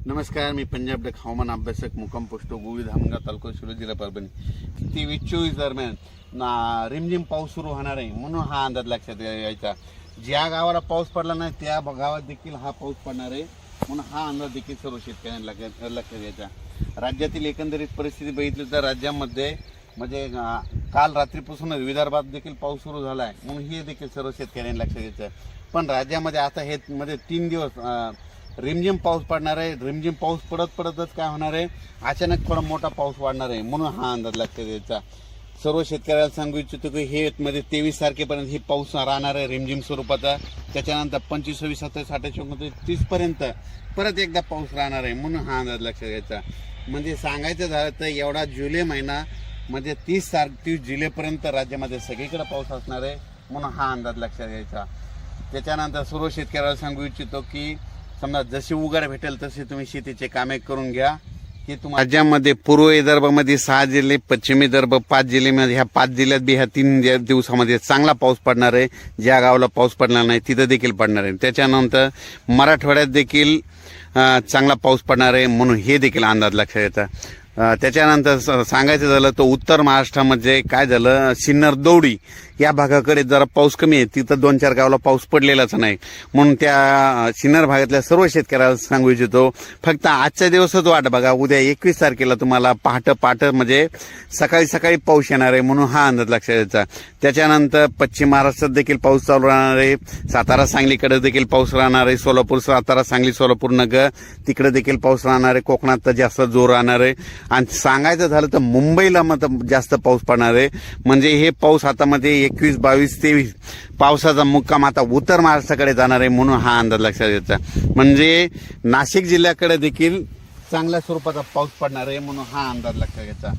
नमस्कार, मी पंजाब डक हवामान अभ्यासक मुक्काम पोस्ट गोळी धामणगाव तालुका शिरूर जिल्हा परभणी. 23-24 दरम्यान रिमझिम पाऊस सुरू होणार आहे म्हणून हा अंदाज लक्षात यायचा. ज्या गावाला पाऊस पडला नाही त्या गावात देखील हा पाऊस पडणार आहे म्हणून हा अंदाज देखील सर्व शेतकऱ्यांना लक्षात यायचा. राज्यातील एकंदरीत परिस्थिती बघितली तर राज्यामध्ये म्हणजे काल रात्रीपासूनच विदर्भात देखील पाऊस सुरू झाला आहे म्हणून हे देखील सर्व शेतकऱ्यांनी लक्षात घ्यायचं. पण राज्यामध्ये आता हे मध्ये 3 दिवस रिमझिम पाऊस पडणार आहे. रिमझिम पाऊस पडतच काय होणार आहे, अचानक थोडा मोठा पाऊस वाढणार आहे म्हणून हा अंदाज लक्षात द्यायचा. सर्व शेतकऱ्याला सांगू इच्छितो की हे मध्ये 23 तारखेपर्यंत ही पाऊस राहणार आहे रिमझिम स्वरूपाचा. त्याच्यानंतर 25, 26, 27, 28, 29, 30 पर्यंत परत एकदा पाऊस राहणार आहे म्हणून हा अंदाज लक्षात घ्यायचा. म्हणजे सांगायचं झालं तर एवढा जुलै महिना म्हणजे 30 जुलैपर्यंत राज्यामध्ये सगळीकडे पाऊस असणार आहे म्हणून हा अंदाज लक्षात घ्यायचा. त्याच्यानंतर सर्व शेतकऱ्याला सांगू इच्छितो की समजा जशी उघड भेटेल तसे तुम्ही शेतीचे कामे करून घ्या. की तुम्हाला राज्यामध्ये पूर्व विदर्भामध्ये 6 जिल्हे, पश्चिम विदर्भ 5 जिल्ह्यामध्ये, ह्या 5 जिल्ह्यात बी ह्या 3 दिवसामध्ये चांगला पाऊस पडणार आहे. ज्या गावाला पाऊस पडणार नाही तिथं देखील पडणार आहे. त्याच्यानंतर मराठवाड्यात देखील चांगला पाऊस पडणार आहे म्हणून हे देखील अंदाज लक्षात येतात. त्याच्यानंतर सांगायचं झालं तर उत्तर महाराष्ट्रामध्ये काय झालं, सिन्नर दौडी या भागाकडे जरा पाऊस कमी आहे. तिथं 2-4 गावाला पाऊस पडलेलाच नाही म्हणून त्या सिन्नर भागातल्या सर्व शेतकऱ्याला सांगू इच्छितो फक्त आजच्या दिवसच वाट बघा. उद्या 21 तारखेला तुम्हाला पहाटे म्हणजे सकाळी पाऊस येणार आहे म्हणून हा अंदाज लक्षात यायचा. त्याच्यानंतर पश्चिम महाराष्ट्रात देखील पाऊस चालू राहणार आहे. सातारा सांगलीकडे देखील पाऊस राहणार आहे. सोलापूर, सातारा, सांगली, सोलापूर, नगर तिकडे देखील पाऊस राहणार आहे. कोकणात तर जास्त जोर राहणार आहे. आणि सांगायचं झालं तर मुंबईला मग जास्त पाऊस पडणार आहे. म्हणजे हे पाऊस आता मध्ये 21, 22, 23 पावसाचा मुक्काम आता उत्तर महाराष्ट्राकडे जाणार आहे म्हणून हा अंदाज लक्षात घ्यायचा. म्हणजे नाशिक जिल्ह्याकडे देखील चांगल्या स्वरूपाचा पाऊस पडणार आहे म्हणून हा अंदाज लक्षात घ्यायचा.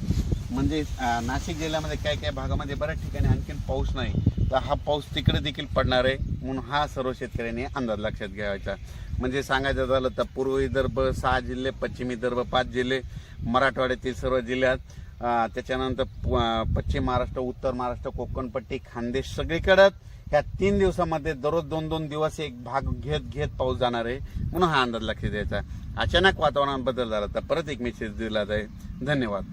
म्हणजे नाशिक जिल्ह्यामध्ये काही भागामध्ये बऱ्याच ठिकाणी आणखीन पाऊस नाही तर हा पाऊस तिकडे देखील पडणार आहे म्हणून हा सर्व शेतकऱ्यांनी अंदाज लक्षात घ्यायचा. म्हणजे सांगायचं झालं तर पूर्व विदर्भ 6 जिल्हे, पश्चिम विदर्भ 5 जिल्हे, मराठवाड्यातील सर्व जिल्ह्यात, त्याच्यानंतर पश्चिम महाराष्ट्र, उत्तर महाराष्ट्र, कोकणपट्टी, खानदेश सगळीकडे ह्या 3 दिवसामध्ये दररोज 2-2 दिवस एक भाग घेत पाऊस जाणार आहे म्हणून हा अंदाज लक्षात द्यायचा. अचानक वातावरणात बदल झाला तर परत एक मेसेज दिला जाईल. धन्यवाद.